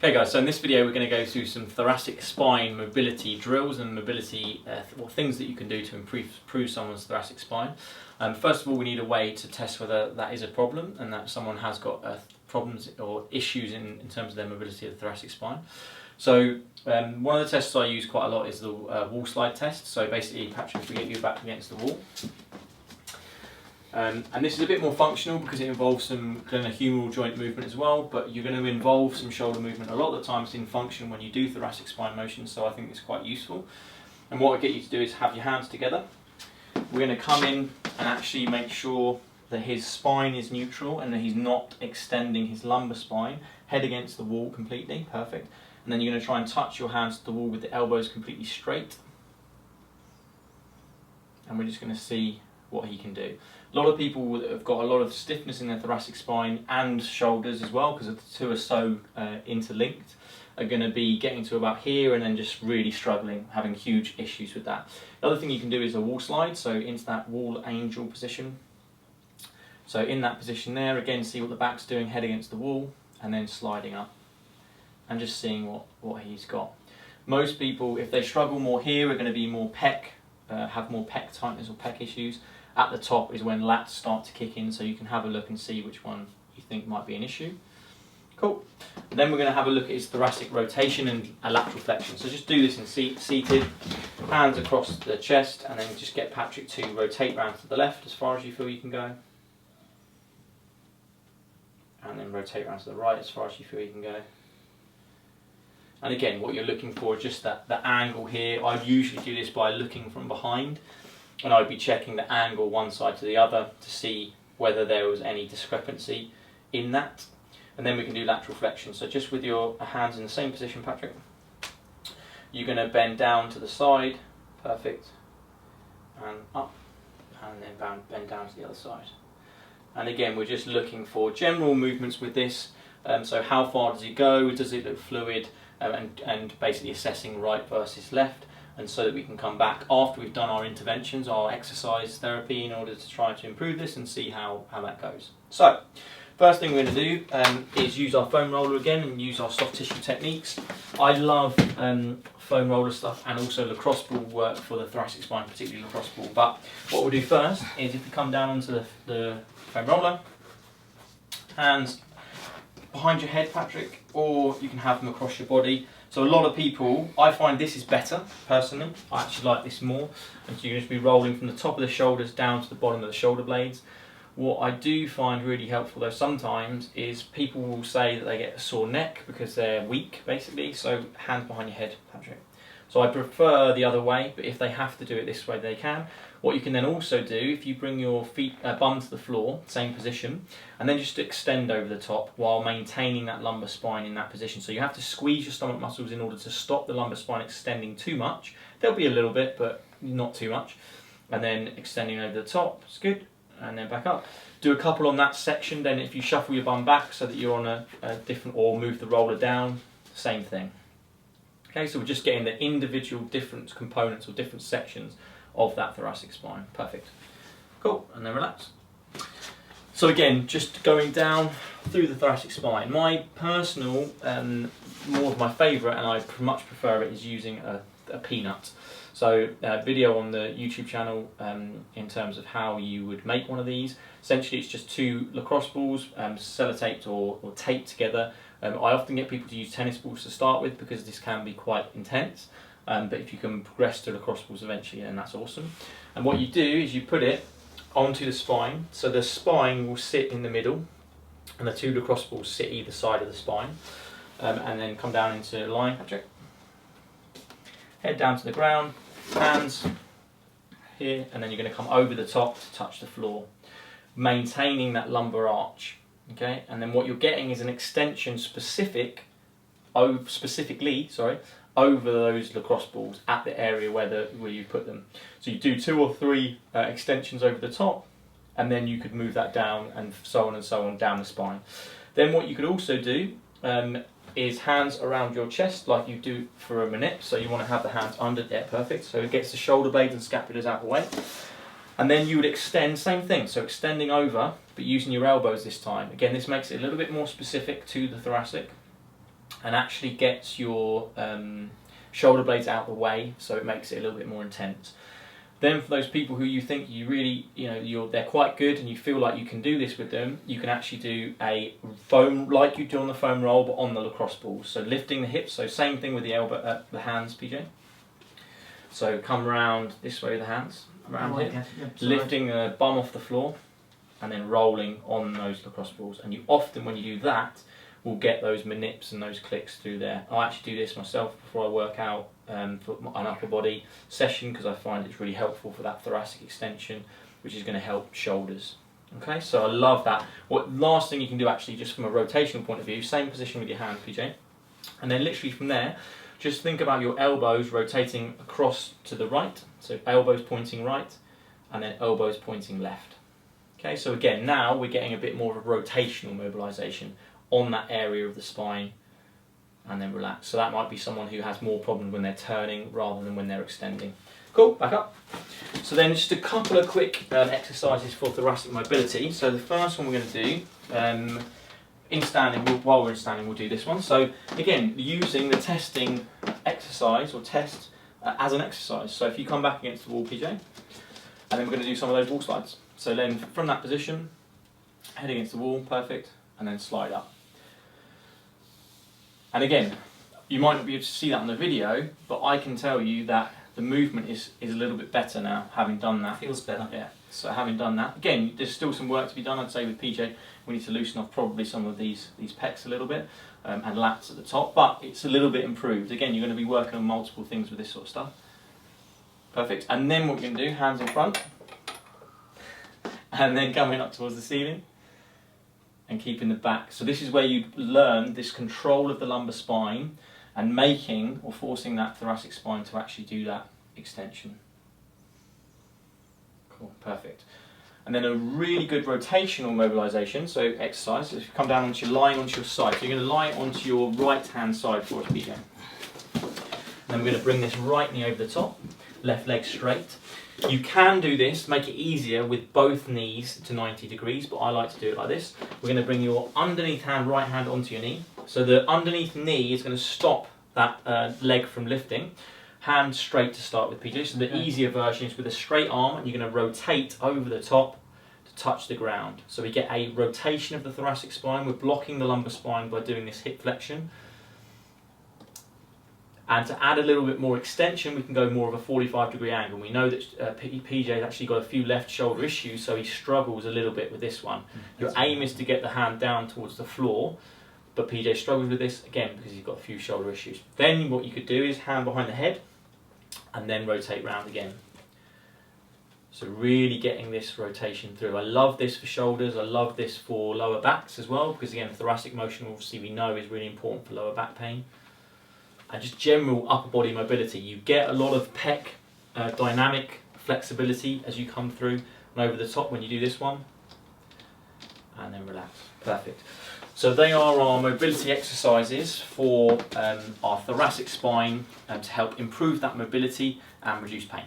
Okay guys, so in this video we're going to go through some thoracic spine mobility drills and mobility things that you can do to improve someone's thoracic spine. First of all, we need a way to test whether that is a problem and that someone has got problems or issues in terms of their mobility of the thoracic spine. So one of the tests I use quite a lot is the wall slide test. So basically, Patrick, if we get you back against the wall. And this is a bit more functional because it involves some glenohumeral joint movement as well, but you're going to involve some shoulder movement. A lot of the time it's in function when you do thoracic spine motion, so I think it's quite useful. And what I get you to do is have your hands together. We're going to come in and actually make sure that his spine is neutral and that he's not extending his lumbar spine, head against the wall completely, perfect. And then you're going to try and touch your hands to the wall with the elbows completely straight. And we're just going to see what he can do. A lot of people that have got a lot of stiffness in their thoracic spine and shoulders as well, because the two are so interlinked, are going to be getting to about here and then just really struggling, having huge issues with that. The other thing you can do is a wall slide, so into that wall angel position. So in that position there, again, see what the back's doing, head against the wall, and then sliding up, and just seeing what he's got. Most people, if they struggle more here, are going to be more pec, have more pec tightness or pec issues. At the top is when lats start to kick in, so you can have a look and see which one you think might be an issue. Cool. And then we're going to have a look at his thoracic rotation and a lateral flexion. So just do this in seated, hands across the chest, and then just get Patrick to rotate round to the left as far as you feel you can go. And then rotate round to the right as far as you feel you can go. And again, what you're looking for is just the angle here. I usually do this by looking from behind, and I'd be checking the angle one side to the other to see whether there was any discrepancy in that. And then we can do lateral flexion. So just with your hands in the same position, Patrick, you're going to bend down to the side, perfect, and up, and then bend down to the other side. And again, we're just looking for general movements with this. So how far does it go? Does it look fluid? And basically assessing right versus left. And so that we can come back after we've done our interventions, our exercise therapy, in order to try to improve this and see how that goes. So, first thing we're going to do is use our foam roller again and use our soft tissue techniques. I love foam roller stuff and also lacrosse ball work for the thoracic spine, particularly lacrosse ball. But what we'll do first is if we come down onto the foam roller, hands behind your head, Patrick, or you can have them across your body. So a lot of people, I find this is better, personally. I actually like this more. And so you're going to be rolling from the top of the shoulders down to the bottom of the shoulder blades. What I do find really helpful though sometimes is people will say that they get a sore neck because they're weak, basically. So hands behind your head, Patrick. So I prefer the other way, but if they have to do it this way, they can. What you can then also do, if you bring your bum to the floor, same position, and then just extend over the top while maintaining that lumbar spine in that position. So you have to squeeze your stomach muscles in order to stop the lumbar spine extending too much. There'll be a little bit, but not too much. And then extending over the top, it's good, and then back up. Do a couple on that section, then if you shuffle your bum back so that you're on a different, or move the roller down, same thing. Okay, so we're just getting the individual different components or different sections of that thoracic spine. Perfect. Cool, and then relax. So again, just going down through the thoracic spine. My personal, more of my favourite, and I much prefer it, is using a peanut. So video on the YouTube channel in terms of how you would make one of these. Essentially it's just two lacrosse balls sellotaped or taped together. I often get people to use tennis balls to start with because this can be quite intense, but if you can progress to lacrosse balls eventually, then that's awesome. And what you do is you put it onto the spine, so the spine will sit in the middle and the two lacrosse balls sit either side of the spine, and then come down into line, Patrick. Head down to the ground, hands here, and then you're going to come over the top to touch the floor, maintaining that lumbar arch. Okay, and then what you're getting is an extension specifically over those lacrosse balls at the area where you put them. So you do 2 or 3 extensions over the top, and then you could move that down and so on down the spine. Then what you could also do is hands around your chest like you do for a manip. So you want to have the hands under there, perfect. So it gets the shoulder blades and scapulas out of the way. And then you would extend, same thing, so extending over, but using your elbows this time. Again, this makes it a little bit more specific to the thoracic. and actually gets your shoulder blades out of the way, so it makes it a little bit more intense. Then for those people who you think you really, they're quite good and you feel like you can do this with them, you can actually do a foam like you do on the foam roll, but on the lacrosse balls. So lifting the hips, so same thing with the elbow, the hands, PJ. So come around this way with the hands, around here, lifting the bum off the floor, and then rolling on those lacrosse balls. And you often, when you do that, will get those manips and those clicks through there. I actually do this myself before I work out for an upper body session, because I find it's really helpful for that thoracic extension, which is going to help shoulders. Okay, so I love that. Last thing you can do actually, just from a rotational point of view, same position with your hand, PJ, and then literally from there, just think about your elbows rotating across to the right, so elbows pointing right, and then elbows pointing left. Okay, so again, now we're getting a bit more of a rotational mobilisation on that area of the spine, and then relax. So that might be someone who has more problems when they're turning rather than when they're extending. Cool, back up. So then just a couple of quick exercises for thoracic mobility. So the first one we're going to do, in standing, while we're in standing, we'll do this one. So again, using the testing exercise or test as an exercise. So if you come back against the wall, PJ, and then we're going to do some of those wall slides. So then from that position, head against the wall, perfect, and then slide up. And again, you might not be able to see that on the video, but I can tell you that the movement is a little bit better now, having done that. Feels better. Yeah, so having done that. Again, there's still some work to be done, I'd say, with PJ. We need to loosen off probably some of these pecs a little bit, and lats at the top, but it's a little bit improved. Again, you're going to be working on multiple things with this sort of stuff. Perfect. And then what we're going to do, hands in front, and then coming up towards the ceiling, and keeping the back. So this is where you learn this control of the lumbar spine and making or forcing that thoracic spine to actually do that extension. Cool, perfect. And then a really good rotational mobilisation, so exercise. So if you come down onto your lying onto your side, so you're going to lie onto your right hand side for us, PJ. And then we're going to bring this right knee over the top, left leg straight. You can do this, make it easier with both knees to 90 degrees, but I like to do it like this. We're going to bring your underneath hand, right hand onto your knee. So the underneath knee is going to stop that leg from lifting. Hand straight to start with, PJ. So the easier version is with a straight arm, and you're going to rotate over the top to touch the ground. So we get a rotation of the thoracic spine. We're blocking the lumbar spine by doing this hip flexion. And to add a little bit more extension, we can go more of a 45-degree angle. We know that PJ has actually got a few left shoulder issues, so he struggles a little bit with this one. Your aim is to get the hand down towards the floor, but PJ struggles with this, again, because he's got a few shoulder issues. Then what you could do is hand behind the head, and then rotate round again. So really getting this rotation through. I love this for shoulders, I love this for lower backs as well, because again, thoracic motion, obviously we know, is really important for lower back pain. And just general upper body mobility. You get a lot of pec dynamic flexibility as you come through and over the top when you do this one. And then relax. Perfect. So they are our mobility exercises for our thoracic spine to help improve that mobility and reduce pain.